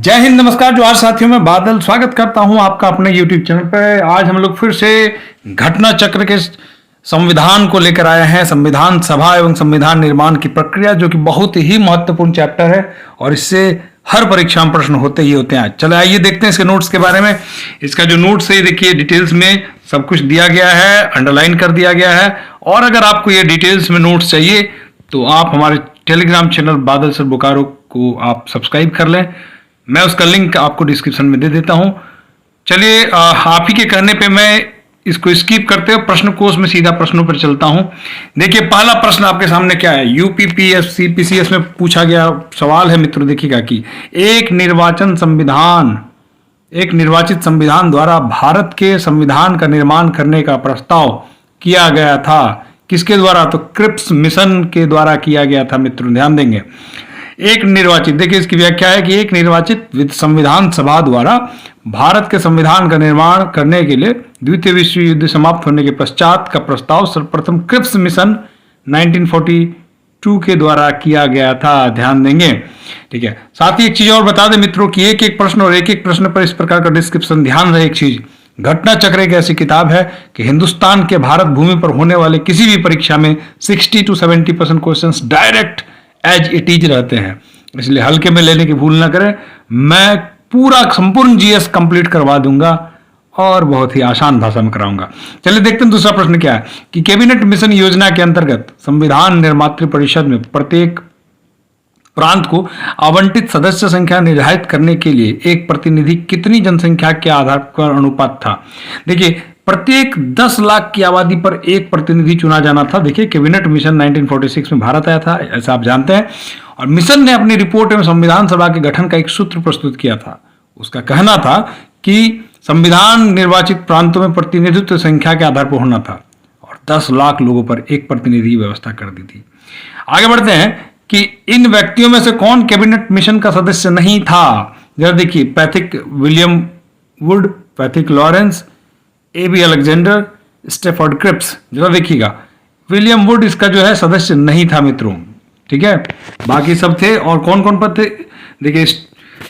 जय हिंद, नमस्कार जोहार साथियों, मैं बादल स्वागत करता हूं आपका अपने YouTube चैनल पर। आज हम लोग फिर से घटना चक्र के संविधान को लेकर आए हैं, संविधान सभा एवं संविधान निर्माण की प्रक्रिया, जो कि बहुत ही महत्वपूर्ण चैप्टर है और इससे हर परीक्षा में प्रश्न होते ही होते हैं। चलो आइए देखते हैं इसके नोट्स के बारे में। इसका जो नोट्स है देखिए, डिटेल्स में सब कुछ दिया गया है, अंडरलाइन कर दिया गया है। और अगर आपको ये डिटेल्स में नोट्स चाहिए तो आप हमारे टेलीग्राम चैनल बादल सर बोकारो को आप सब्सक्राइब कर लें। मैं उसका लिंक आपको डिस्क्रिप्शन में दे देता हूं। चलिए आप ही के कहने पे मैं इसको स्किप करते हुए प्रश्न कोश में सीधा प्रश्नों पर चलता हूं। देखिए पहला प्रश्न आपके सामने क्या है, यूपीपीएससी पीसीएस में पूछा गया सवाल है मित्रों। देखिएगा कि एक निर्वाचित संविधान द्वारा भारत के संविधान का निर्माण करने का प्रस्ताव किया गया था। किसके द्वारा? तो क्रिप्स मिशन के द्वारा किया गया था मित्रों, ध्यान देंगे। एक निर्वाचित, देखिए इसकी व्याख्या है कि एक निर्वाचित संविधान सभा द्वारा भारत के संविधान का निर्माण करने के लिए द्वितीय विश्व युद्ध समाप्त होने के पश्चात का प्रस्ताव सर्वप्रथम क्रिप्स मिशन 1942 के द्वारा किया गया था। ध्यान देंगे, ठीक है। साथ ही एक चीज और बता दें मित्रों कि एक एक प्रश्न और एक एक प्रश्न पर इस प्रकार का डिस्क्रिप्शन, ध्यान रहे एक चीज, घटना चक्र एक ऐसी किताब है कि हिंदुस्तान के भारत भूमि पर होने वाले किसी भी परीक्षा में 60 to 70% questions direct as it is रहते हैं, इसलिए हल्के में लेने की भूल ना करें। मैं पूरा संपूर्ण जीएस कंप्लीट करवा दूंगा और बहुत ही आसान भाषा में कराऊंगा। चलिए देखते हैं दूसरा प्रश्न क्या है कि कैबिनेट मिशन योजना के अंतर्गत संविधान निर्मात्री परिषद में प्रत्येक प्रांत को आवंटित सदस्य संख्या निर्धारित करने के लिए एक प्रतिनिधि कितनी जनसंख्या के आधार पर अनुपात था? देखिए प्रत्येक 10 लाख की आबादी पर एक प्रतिनिधि चुना जाना था। देखिए कैबिनेट मिशन 1946 में भारत आया था, ऐसा आप जानते हैं। और मिशन ने अपनी रिपोर्ट में संविधान सभा के गठन का एक सूत्र प्रस्तुत किया था। उसका कहना था कि संविधान निर्वाचित प्रांतों में प्रतिनिधित्व संख्या के आधार पर होना था और 10 लाख लोगों पर एक प्रतिनिधि की व्यवस्था कर दी थी। आगे बढ़ते हैं कि इन व्यक्तियों में से कौन कैबिनेट मिशन का सदस्य नहीं था? जरा देखिए, Pethick William Wood, Pethick Lawrence, A B Alexander, Stafford Cripps. जरा देखिएगा, विलियम वुड इसका जो है सदस्य नहीं था मित्रों, ठीक है, बाकी सब थे। और कौन कौन पर थे? देखिए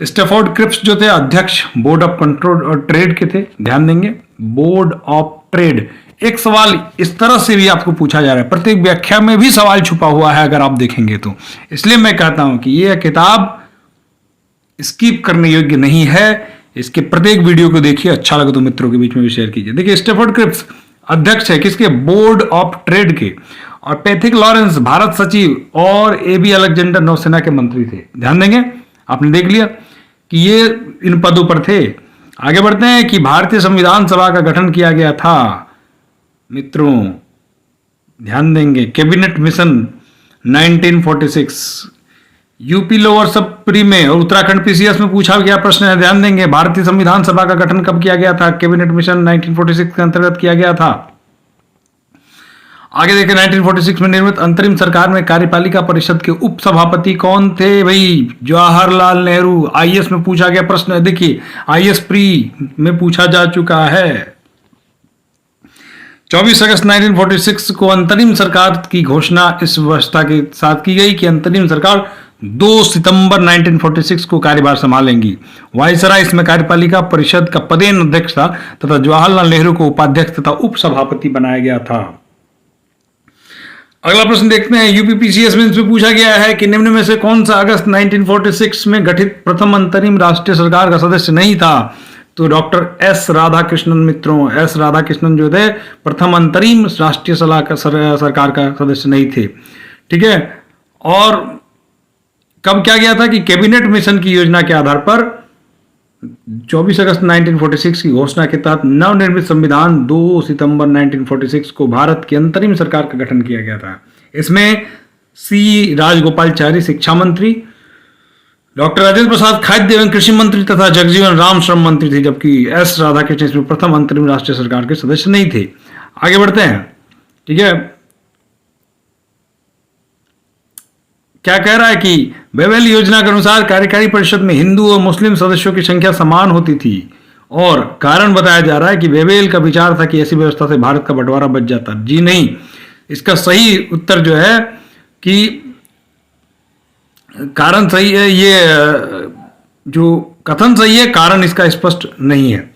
स्टेफोर्ड क्रिप्स जो थे अध्यक्ष बोर्ड ऑफ कंट्रोल और ट्रेड के थे, ध्यान देंगे, बोर्ड ऑफ ट्रेड। एक सवाल इस तरह से भी आपको पूछा जा रहा है, प्रत्येक व्याख्या में भी सवाल छुपा हुआ है अगर आप देखेंगे तो, इसलिए मैं कहता हूं कि यह किताब स्किप करने योग्य नहीं है। इसके प्रत्येक वीडियो को देखिए, अच्छा लगे तो मित्रों के बीच में भी शेयर कीजिए। देखिए स्टेफोर्ड क्रिप्स अध्यक्ष है किसके? बोर्ड ऑफ ट्रेड के। और पैथिक लॉरेंस भारत सचिव और एबी अलेक्जेंडर नौसेना के मंत्री थे। ध्यान देंगे, आपने देख लिया कि ये इन पदों पर थे। आगे बढ़ते हैं कि भारतीय संविधान सभा का गठन किया गया था मित्रों, ध्यान देंगे, कैबिनेट मिशन 1946। यूपी लोअर सब प्री में और उत्तराखंड पीसीएस में पूछा गया प्रश्न है, ध्यान देंगे, भारतीय संविधान सभा का गठन कब किया गया था? कैबिनेट मिशन 1946 के अंतर्गत किया गया था। आगे देखिए, 1946 में निर्मित अंतरिम सरकार में कार्यपालिका परिषद के उप सभापति कौन थे? भाई जवाहरलाल नेहरू। आईएएस में पूछा गया प्रश्न है, देखिए आईएएस प्री में पूछा जा चुका है। 24 अगस्त 1946 को अंतरिम सरकार की घोषणा इस व्यवस्था के साथ की गई कि अंतरिम सरकार 2 सितंबर 1946 को कार्यभार संभालेंगी। वायसराय इसमें कार्यपालिका परिषद का पदेन अध्यक्ष था तथा जवाहरलाल नेहरू को उपाध्यक्ष तथा उप सभापति बनाया गया था। अगला प्रश्न देखते हैं, यूपीपीसीएस में इसमें पूछा गया है कि निम्न में से कौन सा अगस्त 1946 में गठित प्रथम अंतरिम राष्ट्रीय सरकार का सदस्य नहीं था? तो डॉक्टर एस राधाकृष्णन मित्रों, एस राधाकृष्णन जो थे प्रथम अंतरिम राष्ट्रीय सरकार का सदस्य नहीं थे, ठीक है। और कब क्या गया था कि कैबिनेट मिशन की योजना के आधार पर 24 अगस्त 1946 की घोषणा के तहत नवनिर्मित संविधान 2 सितंबर 1946 को भारत की अंतरिम सरकार का गठन किया गया था। इसमें सी राजगोपालाचारी शिक्षा मंत्री, डॉक्टर राजेंद्र प्रसाद खाद्य एवं कृषि मंत्री तथा जगजीवन राम श्रम मंत्री थे, जबकि एस राधाकृष्णन इसमें प्रथम अंतरिम राष्ट्रीय सरकार के सदस्य नहीं थे। आगे बढ़ते हैं, ठीक है। क्या कह रहा है कि वेवेल योजना के अनुसार कार्यकारी परिषद में हिंदू और मुस्लिम सदस्यों की संख्या समान होती थी और कारण बताया जा रहा है कि वेवेल का विचार था कि ऐसी व्यवस्था से भारत का बंटवारा बच जाता। जी नहीं, इसका सही उत्तर जो है कि कारण सही है, ये जो कथन सही है, कारण इसका स्पष्ट नहीं है।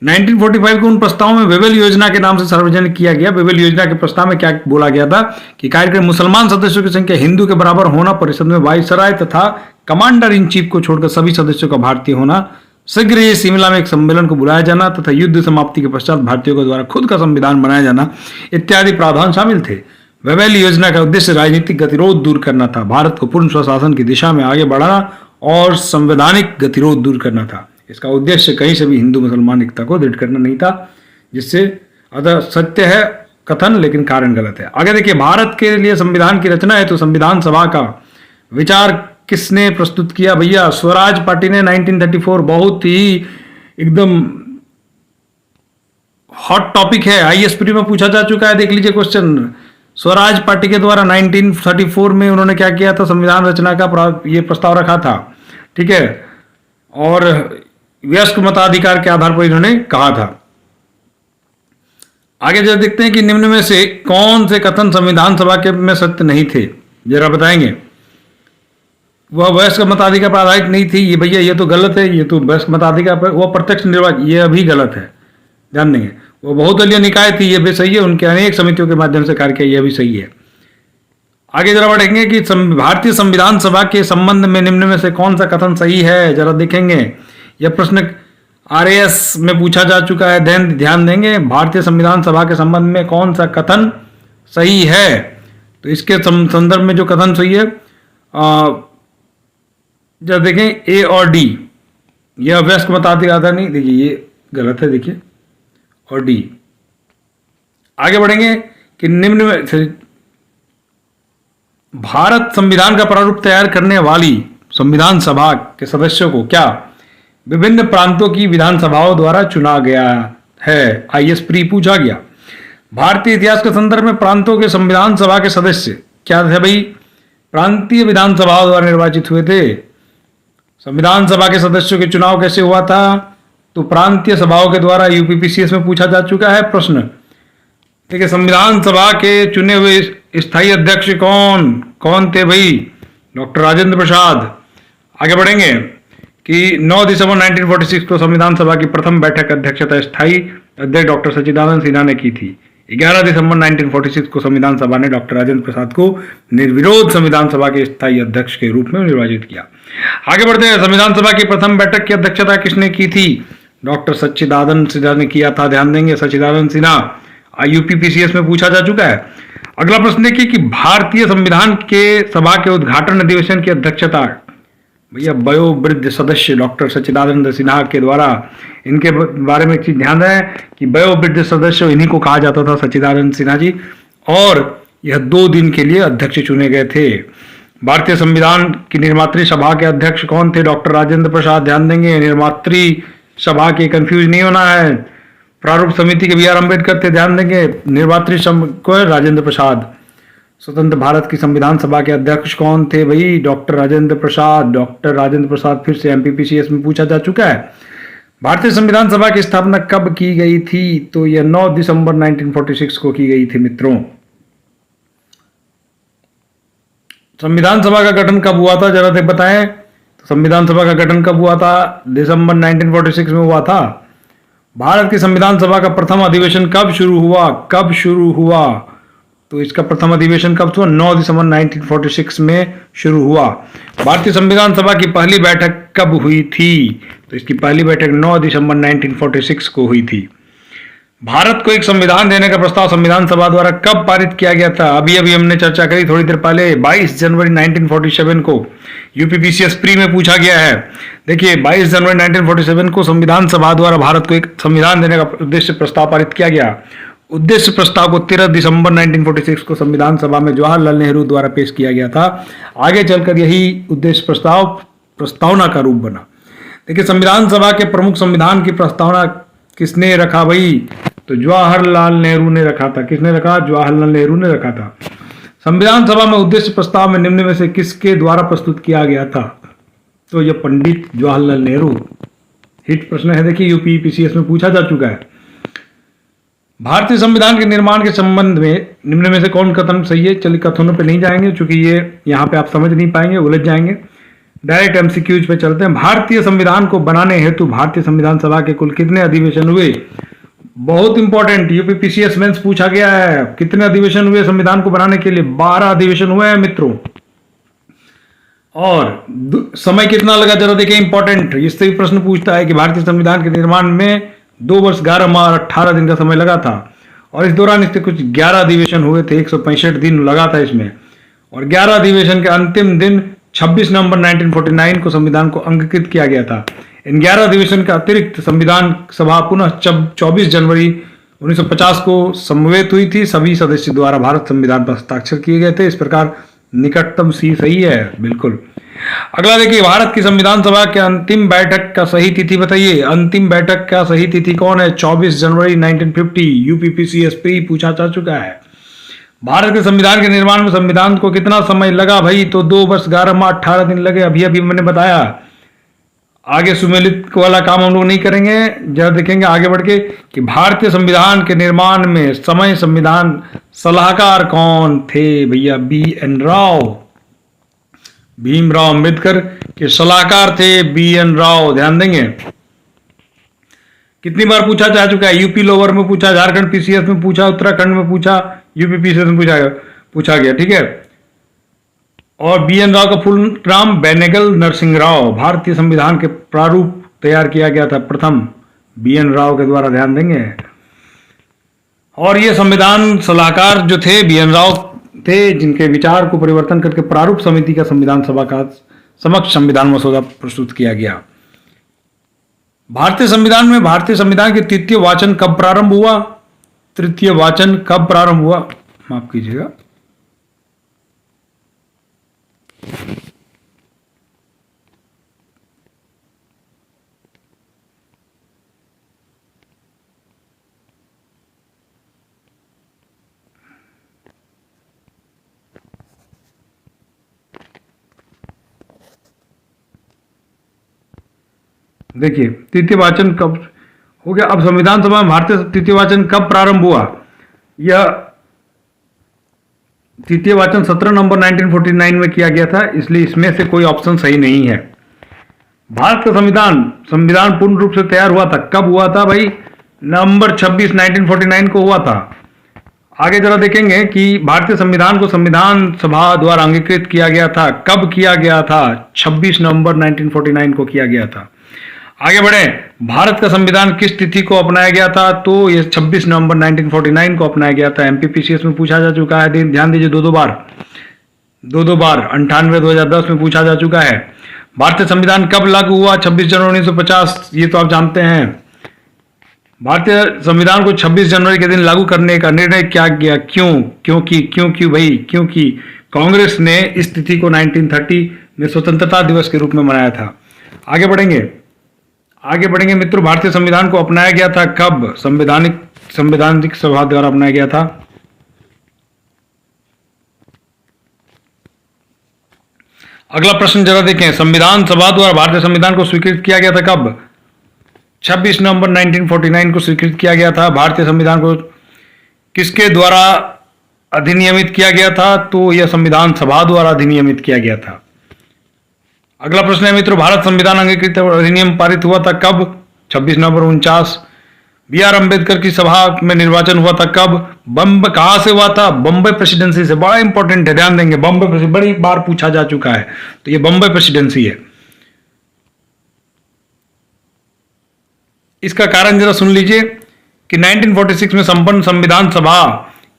1945 के उन प्रस्तावों में वेवेल योजना के नाम से सार्वजनिक किया गया। वेवेल योजना के प्रस्ताव में क्या बोला गया था कि कार्यक्रम मुसलमान सदस्यों की संख्या हिंदू के बराबर होना, परिषद में वायसराय तथा कमांडर इन चीफ को छोड़कर सभी सदस्यों का भारतीय होना, शीघ्र ही शिमला में एक सम्मेलन को बुलाया जाना तथा युद्ध समाप्ति के पश्चात भारतीयों के द्वारा खुद का संविधान बनाया जाना इत्यादि प्रावधान शामिल थे। वेवेल योजना का उद्देश्य राजनीतिक गतिरोध दूर करना था, भारत को पूर्ण स्वशासन की दिशा में आगे बढ़ाना और संवैधानिक गतिरोध दूर करना था। इसका उद्देश्य कहीं से भी हिंदू मुसलमान एकता को दृढ़ करना नहीं था, जिससे अतः सत्य है कथन लेकिन कारण गलत है। आगे देखिए, भारत के लिए संविधान की रचना है तो संविधान सभा का विचार किसने प्रस्तुत किया? भैया स्वराज पार्टी ने 1934। बहुत ही एकदम हॉट टॉपिक है, आईएएस प्री में पूछा जा चुका है। देख लीजिए क्वेश्चन, स्वराज पार्टी के द्वारा 1934 में उन्होंने क्या किया था? संविधान रचना का ये प्रस्ताव रखा था, ठीक है, और वयस्क मताधिकार के आधार पर इन्होंने कहा था। आगे जब देखते हैं कि निम्न में से कौन से कथन संविधान सभा के में सत्य नहीं थे, जरा बताएंगे। वह वयस्क मताधिकार पर आधारित नहीं थी, ये भैया ये तो गलत है, ये तो वयस्क मताधिकार पर, वह प्रत्यक्ष निर्वाचन, ये अभी गलत है, ध्यान देंगे। वो बहुदलीय निकाय थी, ये भी सही है, उनके अनेक समितियों के माध्यम से कार्य किया, यह भी सही है। आगे जरा बढ़ेंगे कि भारतीय संविधान सभा के संबंध में निम्न में से कौन सा कथन सही है, जरा देखेंगे। यह प्रश्न आरएएस में पूछा जा चुका है, ध्यान देंगे। भारतीय संविधान सभा के संबंध में कौन सा कथन सही है? तो इसके संदर्भ में जो कथन सही है, जब देखें ए और डी, यह वयस्क मताधिकार नहीं, देखिए ये गलत है, देखिए, और डी। आगे बढ़ेंगे कि निम्न में से भारत संविधान का प्रारूप तैयार करने वाली संविधान सभा के सदस्यों को क्या विभिन्न प्रांतों की विधानसभाओं द्वारा चुना गया है? आईएएस प्री पूछा गया। भारतीय इतिहास के संदर्भ में प्रांतों के संविधान सभा के सदस्य क्या थे भाई? प्रांतीय विधानसभाओं द्वारा निर्वाचित हुए थे। संविधान सभा के सदस्यों के चुनाव कैसे हुआ था? तो प्रांतीय सभाओं के द्वारा, यूपीपीसीएस में पूछा जा चुका है प्रश्न। ठीक है, संविधान सभा के चुने हुए स्थायी अध्यक्ष कौन थे भाई? डॉक्टर राजेंद्र प्रसाद। आगे बढ़ेंगे कि 9 दिसंबर 1946 को संविधान सभा की प्रथम बैठक अध्यक्षता स्थायी अध्यक्ष डॉक्टर सच्चिदानंद सिन्हा ने की थी। 11 दिसंबर 1946 को संविधान सभा ने डॉक्टर राजेंद्र प्रसाद को निर्विरोध संविधान सभा के स्थायी अध्यक्ष के रूप में निर्वाचित किया। आगे बढ़ते हैं, संविधान सभा की प्रथम बैठक की अध्यक्षता किसने की थी? डॉक्टर सच्चिदानंद सिन्हा ने किया था, ध्यान देंगे, सच्चिदानंद सिन्हा। यूपीपीसीएस में पूछा जा चुका है। अगला प्रश्न देखिए कि भारतीय संविधान के सभा के उद्घाटन अधिवेशन की अध्यक्षता भैया वयोवृद्ध सदस्य डॉक्टर सच्चिदानंद सिन्हा के द्वारा। इनके बारे में एक चीज ध्यान है कि वयोवृद्ध सदस्य इन्हीं को कहा जाता था, सच्चिदानंद सिन्हा जी, और यह 2 दिन के लिए अध्यक्ष चुने गए थे। भारतीय संविधान की निर्मात्री सभा के अध्यक्ष कौन थे? डॉक्टर राजेंद्र प्रसाद। ध्यान देंगे, निर्मात्री सभा के कंफ्यूज नहीं होना है, प्रारूप समिति के BR अम्बेडकर थे, ध्यान देंगे। निर्मात्री को है राजेंद्र प्रसाद। स्वतंत्र भारत की संविधान सभा के अध्यक्ष कौन थे भाई? डॉक्टर राजेंद्र प्रसाद। डॉक्टर राजेंद्र प्रसाद फिर से MPPCS में पूछा जा चुका है। भारतीय संविधान सभा की स्थापना कब की गई थी? तो यह 9 दिसंबर 1946 को की गई थी मित्रों। संविधान सभा का गठन कब हुआ था, जरा देख बताएं। तो संविधान सभा का गठन कब हुआ था? दिसंबर 1946 में हुआ था। भारत की संविधान सभा का प्रथम अधिवेशन कब शुरू हुआ? तो इसका प्रथम अधिवेशन कब हुआ? 9 दिसंबर 1946 में शुरू हुआ। भारतीय संविधान सभा की पहली बैठक कब हुई थी? तो इसकी पहली बैठक 9 दिसंबर 1946 को हुई थी। भारत को एक संविधान देने का प्रस्ताव संविधान सभा द्वारा कब पारित किया गया था? अभी हमने चर्चा करी थोड़ी देर पहले, 22 जनवरी 1947 को। यूपीपीसीएस प्री में पूछा गया है। देखिए 22 जनवरी 1947 को संविधान सभा द्वारा भारत को एक संविधान देने का उद्देश्य प्रस्ताव पारित किया गया। उद्देश्य प्रस्ताव को 13 दिसंबर 1946 को संविधान सभा में जवाहरलाल नेहरू द्वारा पेश किया गया था। आगे चलकर यही उद्देश्य प्रस्तावना का रूप बना। देखिए संविधान सभा के प्रमुख संविधान की प्रस्तावना किसने रखा भाई? तो जवाहरलाल नेहरू ने रखा था। किसने रखा? जवाहरलाल नेहरू ने रखा था। संविधान सभा में उद्देश्य प्रस्ताव में निम्न में से किसके द्वारा प्रस्तुत किया गया था? तो यह पंडित जवाहरलाल नेहरू। हिट प्रश्न है, देखिए यूपीपीसीएस में पूछा जा चुका है। भारतीय संविधान के निर्माण के संबंध में निम्न में से कौन कथन सही है? चलिए कथनों पे नहीं जाएंगे, क्योंकि ये यहाँ पे आप समझ नहीं पाएंगे, उलझ जाएंगे। डायरेक्ट एमसीक्यूज पे चलते हैं। भारतीय संविधान को बनाने हेतु भारतीय संविधान सभा के कुल कितने अधिवेशन हुए? बहुत इंपॉर्टेंट, यूपीपीसीएस मेंस पूछा गया है। कितने अधिवेशन हुए संविधान को बनाने के लिए? 12 अधिवेशन हुए हैं मित्रों। और समय कितना लगा जरा देखें, इंपॉर्टेंट, इससे भी प्रश्न पूछता है कि भारतीय संविधान के निर्माण में 2 वर्ष 11 माह 18 दिन का समय लगा था, और इस दौरान इसके कुछ 11 अधिवेशन हुए थे, 165 दिन लगा था इसमें। और 11 अधिवेशन के अंतिम दिन 26 नवंबर 1949 को संविधान को अंगीकृत किया गया था। इन 11 अधिवेशन के अतिरिक्त संविधान सभा पुनः 24 जनवरी 1950 को समवेत हुई थी। सभी सदस्यों द्वारा भारत संविधान पर हस्ताक्षर किए गए थे। इस प्रकार निकटतम सी सही है, बिल्कुल। अगला देखिए, भारत की संविधान सभा के अंतिम बैठक का सही तिथि बताइए। अंतिम बैठक का सही तिथि कौन है? 24 जनवरी 1950। यूपीपीसीएस प्री पूछा जा चुका है। भारत के संविधान के निर्माण में संविधान को कितना समय लगा भाई? तो 2 वर्ष 11 माह 18 दिन लगे। अभी मैंने बताया। आगे सुमेलित वाला काम हम लोग नहीं करेंगे, जरा देखेंगे आगे बढ़ के कि भारतीय संविधान के निर्माण में समय संविधान सलाहकार कौन थे भैया? BN राव, भीमराव अंबेडकर के सलाहकार थे BN राव। ध्यान देंगे। कितनी बार पूछा जा चुका है? यूपी लोअर में पूछा, झारखंड पीसीएस में पूछा, उत्तराखंड में पूछा, यूपी पीसीएस में पूछा गया, ठीक है। और BN राव का फुल नाम बेनेगल नरसिंह राव। भारतीय संविधान के प्रारूप तैयार किया गया था प्रथम BN राव के द्वारा। ध्यान देंगे। और ये संविधान सलाहकार जो थे BN राव थे, जिनके विचार को परिवर्तन करके प्रारूप समिति का संविधान सभा का समक्ष संविधान मसौदा प्रस्तुत किया गया। भारतीय संविधान में भारतीय संविधान के तृतीय वाचन कब प्रारंभ हुआ? तृतीय वाचन कब प्रारंभ हुआ? माफ कीजिएगा। देखिए, तृतीय वाचन कब हो गया? अब संविधान सभा में भारतीय तृतीय वाचन कब प्रारंभ हुआ? यह तृतीय वाचन 17 नवंबर 1949 में किया गया था, इसलिए इसमें से कोई ऑप्शन सही नहीं है। भारत का संविधान पूर्ण रूप से तैयार हुआ था कब हुआ था भाई? नवंबर 26 1949 को हुआ था। आगे जरा देखेंगे कि भारतीय संविधान को संविधान सभा द्वारा अंगीकृत किया गया था कब किया गया था? 26 नवंबर 1949 को किया गया था। आगे बढ़े, भारत का संविधान किस तिथि को अपनाया गया था? तो ये 26 नवंबर 1949 को अपनाया गया था। एमपीपीसीएस में पूछा जा चुका है, ध्यान दीजिए, दो दो बार 98 2010 में पूछा जा चुका है। भारतीय संविधान कब लागू हुआ? 26 जनवरी 1950। ये तो आप जानते हैं। भारतीय संविधान को 26 जनवरी के दिन लागू करने का निर्णय क्या गया? क्योंकि भाई, क्योंकि कांग्रेस ने इस तिथि को 1930 में स्वतंत्रता दिवस के रूप में मनाया था। आगे बढ़ेंगे मित्रों, भारतीय संविधान को अपनाया गया था कब? संवैधानिक सभा द्वारा अपनाया गया था। अगला प्रश्न जरा देखें, संविधान सभा द्वारा भारतीय संविधान को स्वीकृत किया गया था कब? 26 नवंबर 1949 को स्वीकृत किया गया था। भारतीय संविधान को किसके द्वारा अधिनियमित किया गया था? तो यह संविधान सभा द्वारा अधिनियमित किया गया था। अगला प्रश्न है मित्रों, भारत संविधान अंगीकृत अधिनियम पारित हुआ था कब? 26 नवंबर 49। BR अम्बेडकर की सभा में निर्वाचन हुआ था कब? कहां से हुआ था? बम्बई प्रेसिडेंसी से। बड़ा इंपॉर्टेंट है, ध्यान देंगे। बम्बई बड़ी बार पूछा जा चुका है, तो ये बम्बई प्रेसिडेंसी है। इसका कारण जरा सुन लीजिए कि 1946 में संपन्न संविधान सभा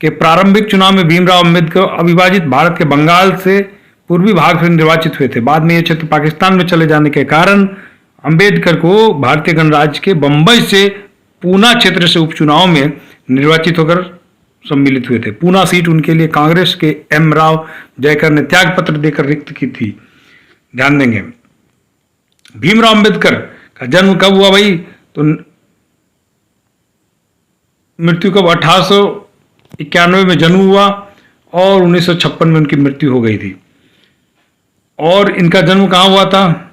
के प्रारंभिक चुनाव में भीमराव अम्बेडकर अविभाजित भारत के बंगाल से पूर्वी भाग से निर्वाचित हुए थे। बाद में यह क्षेत्र पाकिस्तान में चले जाने के कारण अम्बेडकर को भारतीय गणराज्य के बंबई से पूना क्षेत्र से उपचुनाव में निर्वाचित होकर सम्मिलित हुए थे। पूना सीट उनके लिए कांग्रेस के M राव जयकर ने त्याग पत्र देकर रिक्त की थी। ध्यान देंगे। भीमराव अम्बेडकर का जन्म कब हुआ भाई? तो मृत्यु कब? 1891 में जन्म हुआ और 1956 में उनकी मृत्यु हो गई थी। और इनका जन्म कहाँ हुआ था?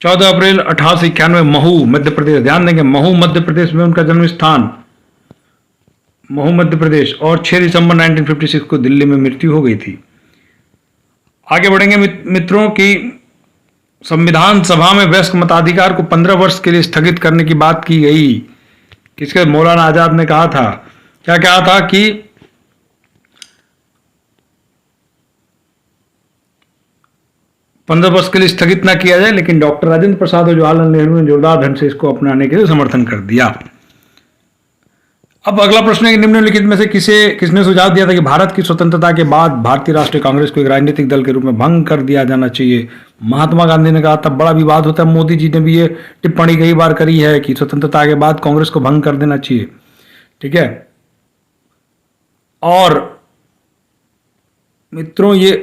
14 अप्रैल 1891 महू मध्य प्रदेश। ध्यान देंगे, महू मध्य प्रदेश में उनका जन्म स्थान, महू मध्य प्रदेश। और 6 दिसंबर 1956 को दिल्ली में मृत्यु हो गई थी। आगे बढ़ेंगे मित्रों की संविधान सभा में वयस्क मताधिकार को 15 वर्ष के लिए स्थगित करने की बात की गई। किसके? मौलाना आजाद ने कहा था। क्या कहा था कि 15 वर्ष के लिए स्थगित ना किया जाए, लेकिन डॉक्टर राजेंद्र प्रसाद और जवाहरलाल नेहरू ने जोरदार ढंग से इसको अपनाने के लिए समर्थन कर दिया। अब अगला प्रश्न है कि निम्नलिखित में से किसने सुझाव दिया था कि भारत की स्वतंत्रता के बाद भारतीय राष्ट्रीय कांग्रेस को एक राजनीतिक दल के रूप में भंग कर दिया जाना चाहिए? महात्मा गांधी ने कहा था। बड़ा विवाद होता है, मोदी जी ने भी ये टिप्पणी कई बार करी है कि स्वतंत्रता के बाद कांग्रेस को भंग कर देना चाहिए। ठीक है, और मित्रों ये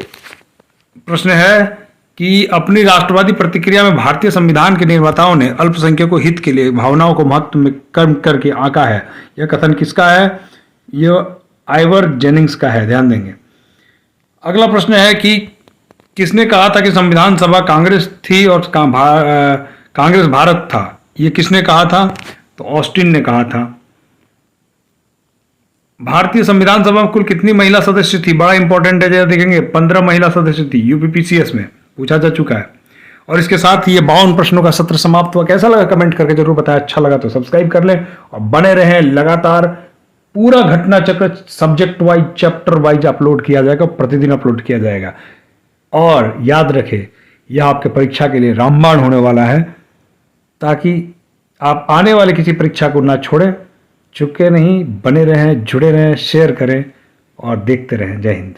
प्रश्न है कि अपनी राष्ट्रवादी प्रतिक्रिया में भारतीय संविधान के निर्माताओं ने अल्पसंख्यकों हित के लिए भावनाओं को महत्व में कम करके आंका है। यह कथन किसका है? यह आइवर जेनिंग्स का है, ध्यान देंगे। अगला प्रश्न है कि किसने कहा था कि संविधान सभा कांग्रेस थी और कांग्रेस भारत था? यह किसने कहा था? तो ऑस्टिन ने कहा था। भारतीय संविधान सभा में कुल कितनी महिला सदस्य थी? बड़ा इंपॉर्टेंट है, जरा देखेंगे। 15 महिला सदस्य थी। यूपीपीसीएस में पूछा जा चुका है। और इसके साथ ही ये 52 प्रश्नों का सत्र समाप्त हुआ। कैसा लगा कमेंट करके जरूर बताएं। अच्छा लगा तो सब्सक्राइब कर लें और बने रहें। लगातार पूरा घटना चक्र subject wise, chapter wise upload किया जाएगा, प्रतिदिन अपलोड किया जाएगा। और याद रखें, यह आपके परीक्षा के लिए रामबाण होने वाला है, ताकि आप आने वाले किसी परीक्षा को ना छोड़ें। चुके नहीं, बने रहें, जुड़े रहें, शेयर करें और देखते रहें। जय हिंद।